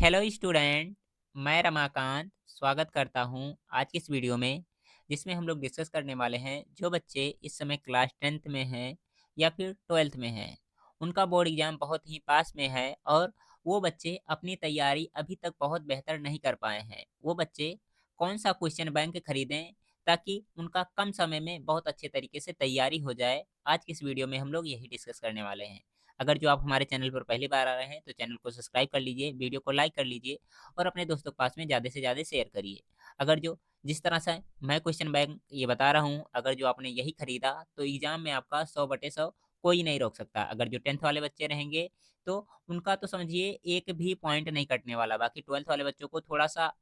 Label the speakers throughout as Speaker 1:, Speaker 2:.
Speaker 1: Hello student. मैं रमाकांत स्वागत करता हूं आज की इस वीडियो में, जिसमें हम लोग डिस्कस करने वाले हैं जो बच्चे इस समय क्लास 10th में हैं या फिर 12th में हैं। उनका बोर्ड एग्जाम बहुत ही पास में है और वो बच्चे अपनी तैयारी अभी तक बहुत बेहतर नहीं कर पाए हैं। वो बच्चे कौन सा क्वेश्चन बैंक खरीदें ताकि उनका कम समय में बहुत अच्छे तरीके से तैयारी हो जाए। आज की इस वीडियो में हम लोग यही डिस्कस करने वाले हैं। अगर जो आप हमारे चैनल पर पहली बार आ रहे हैं तो चैनल को सब्सक्राइब कर लीजिए, वीडियो को लाइक कर लीजिए और अपने दोस्तों के पास में ज़्यादा से ज़्यादा शेयर करिए। अगर जो जिस तरह से मैं क्वेश्चन बैंक ये बता रहा हूँ, अगर जो आपने यही खरीदा तो एग्जाम में आपका 100/100 कोई नहीं रोक सकता। अगर जो 10th वाले बच्चे रहेंगे तो उनका तो समझिए एक भी पॉइंट नहीं कटने वाला। बाकी 12th वाले बच्चों को थोड़ा सा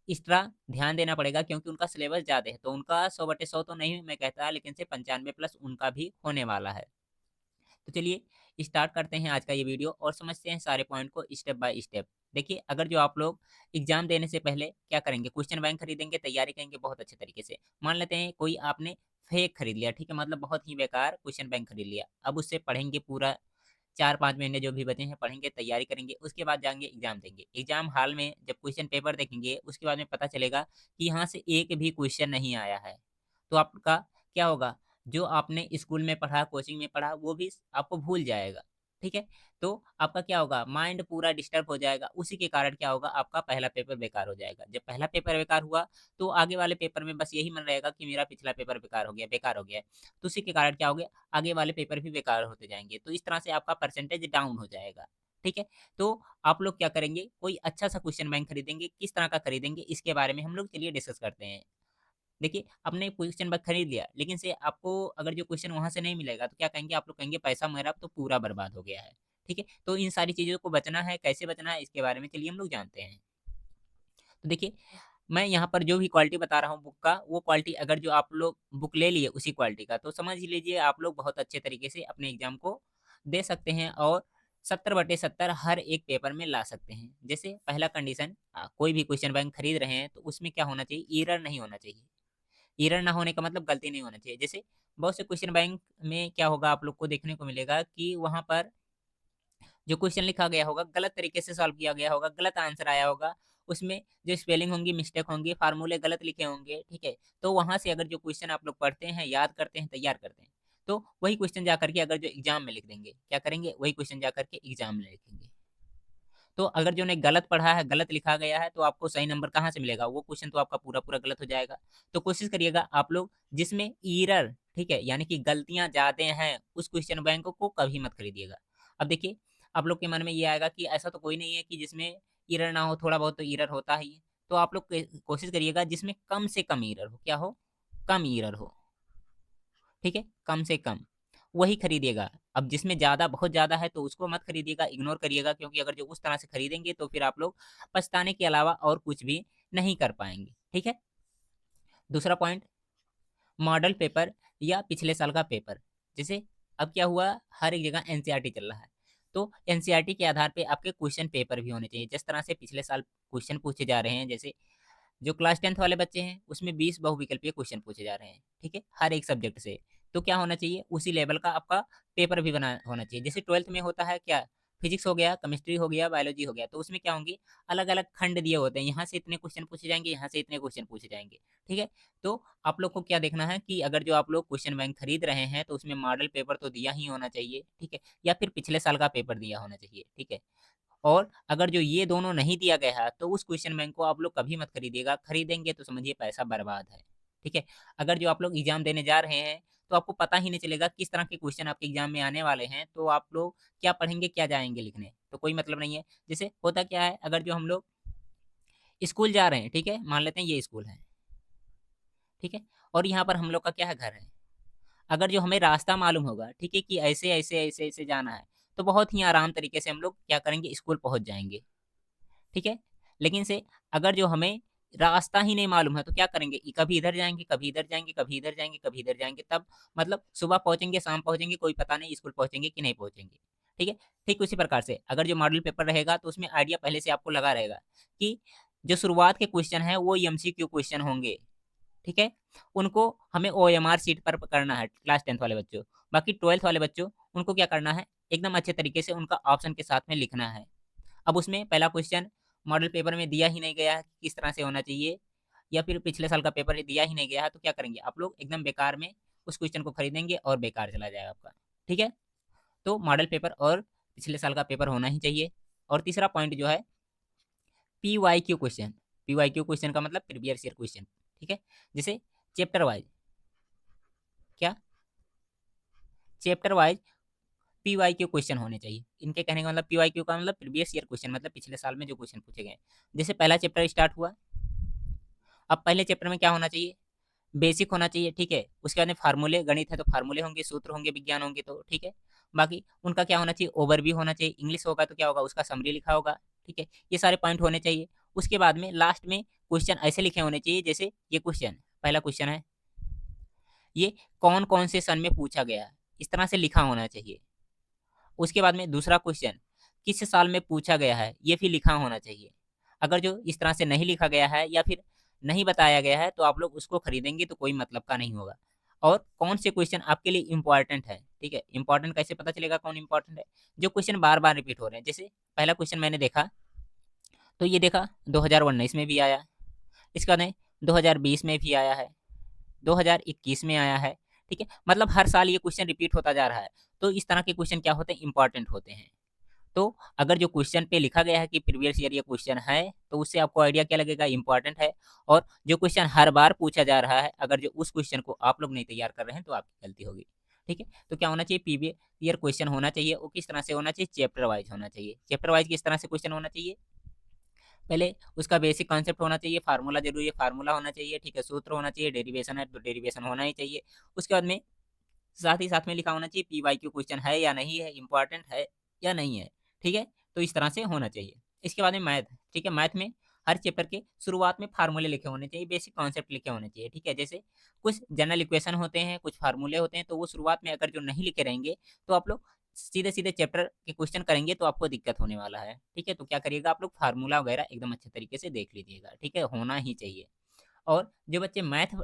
Speaker 1: एक्स्ट्रा ध्यान देना पड़ेगा क्योंकि उनका सिलेबस ज़्यादा है, तो उनका 100/100 तो नहीं मैं कहता, लेकिन से 95 प्लस उनका भी होने वाला है। तो चलिए स्टार्ट करते हैं आज का ये वीडियो और समझते हैं सारे पॉइंट को स्टेप बाय स्टेप। देखिए, अगर जो आप लोग एग्जाम देने से पहले क्या करेंगे, क्वेश्चन बैंक खरीदेंगे, तैयारी करेंगे बहुत अच्छे तरीके से। मान लेते हैं कोई आपने फेक खरीद लिया, ठीक है, मतलब बहुत ही बेकार क्वेश्चन बैंक खरीद लिया। अब उससे पढ़ेंगे पूरा 4-5 महीने जो भी बचे हैं, पढ़ेंगे, तैयारी करेंगे, उसके बाद जाएंगे एग्जाम देंगे। एग्जाम हॉल में जब क्वेश्चन पेपर देखेंगे उसके बाद में पता चलेगा कि यहाँ से एक भी क्वेश्चन नहीं आया है। तो आपका क्या होगा, जो आपने स्कूल में पढ़ा, कोचिंग में पढ़ा, वो भी आपको भूल जाएगा। ठीक है, तो आपका क्या होगा, माइंड पूरा डिस्टर्ब हो जाएगा। उसी के कारण क्या होगा, आपका पहला पेपर बेकार हो जाएगा। जब पहला पेपर बेकार हुआ तो आगे वाले पेपर में बस यही मन रहेगा कि मेरा पिछला पेपर बेकार हो गया, बेकार हो गया। तो उसी के कारण क्या हो गया, आगे वाले पेपर भी बेकार होते जाएंगे। तो इस तरह से आपका परसेंटेज डाउन हो जाएगा। ठीक है, तो आप लोग क्या करेंगे, कोई अच्छा सा क्वेश्चन बैंक खरीदेंगे। किस तरह का खरीदेंगे इसके बारे में हम लोग चलिए डिस्कस करते हैं। देखिए, आपने क्वेश्चन बैंक खरीद लिया, लेकिन से आपको अगर जो क्वेश्चन वहाँ से नहीं मिलेगा तो क्या कहेंगे, आप लोग कहेंगे पैसा मेरा तो पूरा बर्बाद हो गया है। ठीक है, तो इन सारी चीज़ों को बचना है, कैसे बचना है इसके बारे में चलिए हम लोग जानते हैं। तो देखिए, मैं यहाँ पर जो भी क्वालिटी बता रहा हूँ बुक का, वो क्वालिटी अगर जो आप लोग बुक ले लिए उसी क्वालिटी का, तो समझ लीजिए आप लोग बहुत अच्छे तरीके से अपने एग्ज़ाम को दे सकते हैं और 70/70 हर एक पेपर में ला सकते हैं। जैसे पहला कंडीशन, कोई भी क्वेश्चन बैंक खरीद रहे हैं तो उसमें क्या होना चाहिए, एरर नहीं होना चाहिए। एरर ना होने का मतलब गलती नहीं होना चाहिए। जैसे बहुत से क्वेश्चन बैंक में क्या होगा, आप लोग को देखने को मिलेगा कि वहाँ पर जो क्वेश्चन लिखा गया होगा गलत तरीके से सॉल्व किया गया होगा, गलत आंसर आया होगा। उसमें जो स्पेलिंग होंगी, मिस्टेक होंगी, फार्मूले गलत लिखे होंगे, ठीक है? तो वहाँ से अगर जो क्वेश्चन आप लोग पढ़ते हैं, याद करते हैं, तैयार करते हैं, तो वही क्वेश्चन जा करके अगर जो एग्ज़ाम में लिख देंगे, क्या करेंगे, वही क्वेश्चन जा करके एग्ज़ाम में लिखेंगे। तो अगर जो ने गलत पढ़ा है, गलत लिखा गया है, तो आपको सही नंबर कहाँ से मिलेगा? वो क्वेश्चन तो आपका पूरा-पूरा गलत हो जाएगा। तो कोशिश करिएगा आप लोग जिसमें एरर, ठीक है, यानी कि गलतियाँ ज़्यादा हैं, उस क्वेश्चन बैंक को कभी मत खरीदिएगा। अब देखिए, आप लोग के मन में ये आएगा कि ऐसा तो कोई नहीं है कि जिसमें एरर ना हो, थोड़ा बहुत तो एरर होता ही है। तो आप लोग कोशिश करिएगा जिसमें कम से कम एरर हो, क्या हो? कम एरर हो। ठीक है? कम से कम, वही खरीदिएगा। अब जिसमें ज़्यादा बहुत ज़्यादा है तो उसको मत खरीदिएगा, इग्नोर करिएगा, क्योंकि अगर जो उस तरह से खरीदेंगे तो फिर आप लोग पछताने के अलावा और कुछ भी नहीं कर पाएँगे। ठीक है? दूसरा पॉइंट, मॉडल पेपर या पिछले साल का पेपर। जैसे अब क्या हुआ, हर एक जगह एनसीईआरटी चल रहा है, तो एनसीईआरटी के आधार पे आपके क्वेश्चन पेपर भी होने चाहिए। जिस तरह से पिछले साल क्वेश्चन पूछे जा रहे हैं, जैसे जो क्लास 10th वाले बच्चे हैं उसमें 20 बहुविकल्पीय क्वेश्चन पूछे जा रहे हैं, ठीक है? हर एक सब्जेक्ट से। तो क्या होना चाहिए, उसी लेवल का आपका पेपर भी बना होना चाहिए। जैसे 12th में होता है क्या, फिजिक्स हो गया, केमिस्ट्री हो गया, बायोलॉजी हो गया, तो उसमें क्या होंगे, अलग-अलग खंड दिए होते हैं। यहाँ से इतने क्वेश्चन पूछे जाएँगे, यहाँ से इतने क्वेश्चन पूछे जाएँगे, ठीक है? तो आप लोग को क्या देखना है कि अगर जो आप लोग क्वेश्चन बैंक खरीद रहे हैं तो उसमें मॉडल पेपर तो दिया ही होना चाहिए, ठीक है? या फिर पिछले साल का पेपर दिया होना चाहिए, ठीक है? और अगर जो ये दोनों नहीं दिया गया है, तो उस क्वेश्चन बैंक को आप लोग कभी मत खरीदिएगा। खरीदेंगे तो समझिए पैसा बर्बाद है। ठीक है? अगर जो आप लोग एग्ज़ाम देने जा रहे हैं, तो आपको पता ही नहीं चलेगा किस तरह के क्वेश्चन आपके एग्ज़ाम में आने वाले हैं, तो आप लोग क्या पढ़ेंगे, क्या जाएँगे लिखने? तो कोई मतलब नहीं है। जैसे होता क्या है, अगर जो हम लोग स्कूल जा रहे हैं, ठीक है? मान लेते हैं ये स्कूल है, ठीक है? और यहाँ पर हम लोग का क्या है, घर है। अगर जो हमें रास्ता मालूम होगा, ठीक है, कि ऐसे, ऐसे, ऐसे, ऐसे जाना है, तो बहुत ही आराम तरीके से हम लोग क्या करेंगे, स्कूल पहुँच जाएँगे। ठीक है? लेकिन से अगर जो हमें रास्ता ही नहीं मालूम है तो क्या करेंगे? कभी इधर जाएँगे, कभी इधर जाएँगे, कभी इधर जाएँगे, कभी इधर जाएँगे, तब मतलब सुबह पहुँचेंगे, शाम पहुँचेंगे, कोई पता नहीं स्कूल पहुँचेंगे कि नहीं पहुँचेंगे। ठीक है? ठीक उसी प्रकार से अगर जो मॉडल पेपर रहेगा तो उसमें आइडिया पहले से आपको लगा रहेगा कि जो शुरुआत के क्वेश्चन हैं वो एमसीक्यू क्वेश्चन होंगे। ठीक है? उनको हमें ओएमआर शीट पर करना है क्लास 10th वाले बच्चों। बाकी 12th वाले बच्चों, उनको क्या करना है, एकदम अच्छे तरीके से उनका ऑप्शन के साथ में लिखना है। अब उसमें पहला क्वेश्चन मॉडल पेपर में दिया ही नहीं गया है किस तरह से होना चाहिए, या फिर पिछले साल का पेपर दिया ही नहीं गया है, तो क्या करेंगे आप लोग, एकदम बेकार में उस क्वेश्चन को खरीदेंगे और बेकार चला जाएगा आपका। ठीक है, तो मॉडल पेपर और पिछले साल का पेपर होना ही चाहिए। और तीसरा पॉइंट जो है PYQ क्वेश्चन। PYQ क्वेश्चन का मतलब प्रीवियस ईयर क्वेश्चन। ठीक है, जैसे चैप्टर वाइज, क्या चैप्टर वाइज PYQ क्वेश्चन होने चाहिए। इनके कहने का मतलब PYQ का मतलब प्रीवियस ईयर क्वेश्चन, मतलब पिछले साल में जो क्वेश्चन पूछे गए। जैसे पहला चैप्टर स्टार्ट हुआ, अब पहले चैप्टर में क्या होना चाहिए, बेसिक होना चाहिए। ठीक है, उसके बाद में फार्मूले, गणित है तो फार्मूले होंगे, सूत्र होंगे, विज्ञान होंगे, तो ठीक है। बाकी उनका क्या होना चाहिए, ओवरव्यू होना चाहिए। इंग्लिश होगा तो क्या होगा, उसका समरी लिखा होगा। ठीक है, ये सारे पॉइंट होने चाहिए। उसके बाद में लास्ट में क्वेश्चन ऐसे लिखे होने चाहिए, जैसे ये क्वेश्चन, पहला क्वेश्चन है, ये कौन कौन से सन में पूछा गया है, इस तरह से लिखा होना चाहिए। उसके बाद में दूसरा क्वेश्चन किस साल में पूछा गया है, ये भी लिखा होना चाहिए। अगर जो इस तरह से नहीं लिखा गया है या फिर नहीं बताया गया है, तो आप लोग उसको खरीदेंगे तो कोई मतलब का नहीं होगा। और कौन से क्वेश्चन आपके लिए इंपॉर्टेंट है। ठीक है, इंपॉर्टेंट कैसे पता चलेगा कौन इंपॉर्टेंट है, जो क्वेश्चन बार बार रिपीट हो रहे हैं। जैसे पहला क्वेश्चन मैंने देखा, तो ये देखा 2019 में भी आया, इसका नहीं 2020 में भी आया है, 2021 में आया है। ठीक है, मतलब हर साल ये क्वेश्चन रिपीट होता जा रहा है। तो इस तरह के क्वेश्चन क्या होते हैं, इंपॉर्टेंट होते हैं। तो अगर जो क्वेश्चन पे लिखा गया है कि प्रीवियस ईयर ये क्वेश्चन है, तो उससे आपको आइडिया क्या लगेगा, इंपॉर्टेंट है। और जो क्वेश्चन हर बार पूछा जा रहा है, अगर जो उस क्वेश्चन को आप लोग नहीं तैयार कर रहे हैं, तो आपकी गलती होगी। ठीक है, तो क्या होना चाहिए, प्रीवियस ईयर क्वेश्चन होना चाहिए। वो किस तरह से होना चाहिए, चैप्टर वाइज होना चाहिए। चैप्टर वाइज किस तरह से क्वेश्चन होना चाहिए, पहले उसका बेसिक कॉन्सेप्ट होना चाहिए, फार्मूला जरूरी है, फार्मूला होना चाहिए। ठीक है, सूत्र होना चाहिए, डेरिवेशन है तो डेरिवेशन होना ही चाहिए। उसके बाद में साथ ही साथ में लिखा होना चाहिए PYQ क्वेश्चन है या नहीं है, इंपॉर्टेंट है या नहीं है। ठीक है, तो इस तरह से होना चाहिए। इसके बाद में मैथ। ठीक है, मैथ में हर चैप्टर के शुरुआत में फार्मूले लिखे होने चाहिए, बेसिक कॉन्सेप्ट लिखे होने चाहिए। ठीक है, जैसे कुछ जनरल इक्वेशन होते हैं, कुछ फार्मूले होते हैं, तो वो शुरुआत में अगर जो नहीं लिखे रहेंगे, तो आप लोग सीधे सीधे चैप्टर के क्वेश्चन करेंगे तो आपको दिक्कत होने वाला है। ठीक है, तो क्या करिएगा आप लोग, फार्मूला वगैरह एकदम अच्छे तरीके से देख लीजिएगा। ठीक है, होना ही चाहिए। और जो बच्चे मैथ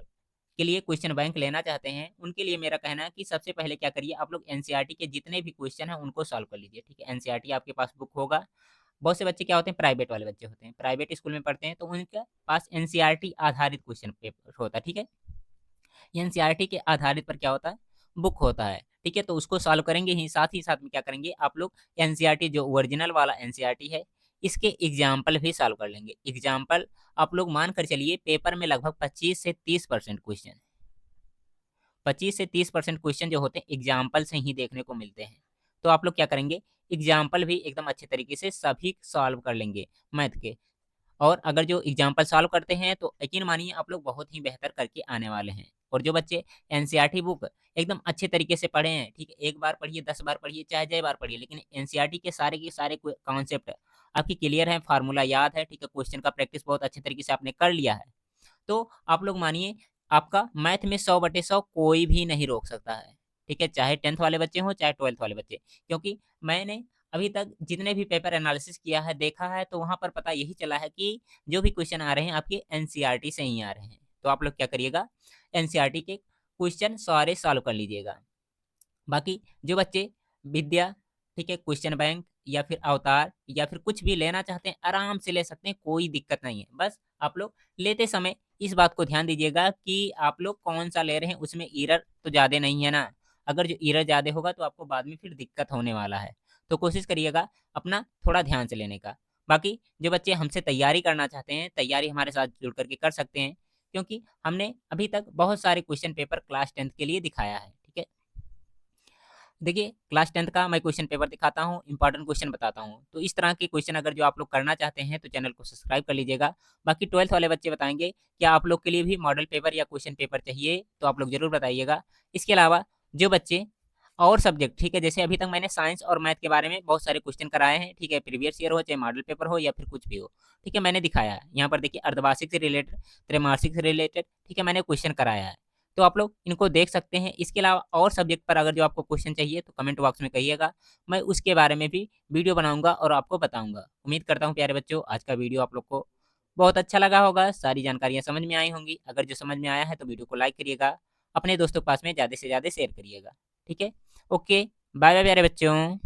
Speaker 1: के लिए क्वेश्चन बैंक लेना चाहते हैं, उनके लिए मेरा कहना है कि सबसे पहले क्या करिए, आप लोग एनसीईआरटी के जितने भी क्वेश्चन हैं उनको सॉल्व कर लीजिए। ठीक है, एनसीईआरटी आपके पास बुक होगा। बहुत से बच्चे क्या होते हैं, प्राइवेट वाले बच्चे होते हैं, प्राइवेट स्कूल में पढ़ते हैं, तो उनके पास एनसीईआरटी आधारित क्वेश्चन पेपर होता है। ठीक है, एनसीईआरटी के आधारित पर क्या होता है, बुक होता है। ठीक है, तो उसको सॉल्व करेंगे ही, साथ में क्या करेंगे आप लोग, एनसीईआरटी जो ओरिजिनल वाला एनसीईआरटी है, इसके एग्जाम्पल भी सॉल्व कर लेंगे। एग्जाम्पल आप लोग मान कर चलिए, पेपर में लगभग 25 से 30% क्वेश्चन, 25 से 30% क्वेश्चन जो होते हैं एग्जाम्पल से ही देखने को मिलते हैं। तो आप लोग क्या करेंगे, एग्जाम्पल भी एकदम अच्छे तरीके से सभी सॉल्व कर लेंगे मैथ के। और अगर जो एग्जाम्पल सॉल्व करते हैं, तो यकीन मानिए आप लोग बहुत ही बेहतर करके आने वाले हैं। और जो बच्चे एनसीईआरटी बुक एकदम अच्छे तरीके से पढ़े हैं, ठीक है, एक बार पढ़िए, 10 बार पढ़िए, चाहे जय बार पढ़िए, लेकिन एनसीईआरटी के सारे कॉन्सेप्ट आपकी क्लियर है, फार्मूला याद है। ठीक है, क्वेश्चन का प्रैक्टिस बहुत अच्छे तरीके से आपने कर लिया है, तो आप लोग मानिए आपका मैथ में 100/100 कोई भी नहीं रोक सकता है। ठीक है, चाहे 10th वाले बच्चे हों, चाहे 12th वाले बच्चे। क्योंकि मैंने अभी तक जितने भी पेपर एनालिसिस किया है, देखा है, तो वहाँ पर पता यही चला है कि जो भी क्वेश्चन आ रहे हैं आपके एनसीईआरटी से ही आ रहे हैं। तो आप लोग क्या करिएगा, एनसीईआरटी के क्वेश्चन सारे सॉल्व कर लीजिएगा। बाकी जो बच्चे विद्या, ठीक है, क्वेश्चन बैंक या फिर अवतार या फिर कुछ भी लेना चाहते हैं, आराम से ले सकते हैं, कोई दिक्कत नहीं है। बस आप लोग लेते समय इस बात को ध्यान दीजिएगा कि आप लोग कौन सा ले रहे हैं, उसमें एरर तो ज़्यादा नहीं है ना। अगर जो एरर ज़्यादा होगा तो आपको बाद में फिर दिक्कत होने वाला है। तो कोशिश करिएगा अपना थोड़ा ध्यान से लेने का। बाकी जो बच्चे हमसे तैयारी करना चाहते हैं, तैयारी हमारे साथ जुड़ करके कर सकते हैं, क्योंकि हमने अभी तक बहुत सारे क्वेश्चन पेपर क्लास 10th के लिए दिखाया है। ठीक है, देखिए क्लास 10th का मैं क्वेश्चन पेपर दिखाता हूँ, इंपॉर्टेंट क्वेश्चन बताता हूँ। तो इस तरह के क्वेश्चन अगर जो आप लोग करना चाहते हैं, तो चैनल को सब्सक्राइब कर लीजिएगा। बाकी 12th वाले बच्चे बताएंगे, क्या आप लोग के लिए भी मॉडल पेपर या क्वेश्चन पेपर चाहिए, तो आप लोग जरूर बताइएगा। इसके अलावा जो बच्चे और सब्जेक्ट, ठीक है, जैसे अभी तक मैंने साइंस और मैथ के बारे में बहुत सारे क्वेश्चन कराए हैं। ठीक है, प्रीवियस ईयर हो, चाहे मॉडल पेपर हो, या फिर कुछ भी हो, ठीक है, मैंने दिखाया है। यहाँ पर देखिए अर्धवार्षिक से रिलेटेड, त्रैमासिक से रिलेटेड, ठीक है, मैंने क्वेश्चन कराया है। तो आप लोग इनको देख सकते हैं। इसके अलावा और सब्जेक्ट पर अगर जो आपको क्वेश्चन चाहिए, तो कमेंट बॉक्स में कहिएगा, मैं उसके बारे में भी वीडियो बनाऊंगा और आपको बताऊंगा। उम्मीद करता हूँ प्यारे बच्चों, आज का वीडियो आप लोग को बहुत अच्छा लगा होगा, सारी जानकारियाँ समझ में आई होंगी। अगर जो समझ में आया है तो वीडियो को लाइक करिएगा, अपने दोस्तों के पास में ज़्यादा से ज़्यादा शेयर करिएगा। ठीक है, ओके, बाय बाय प्यारे बच्चों।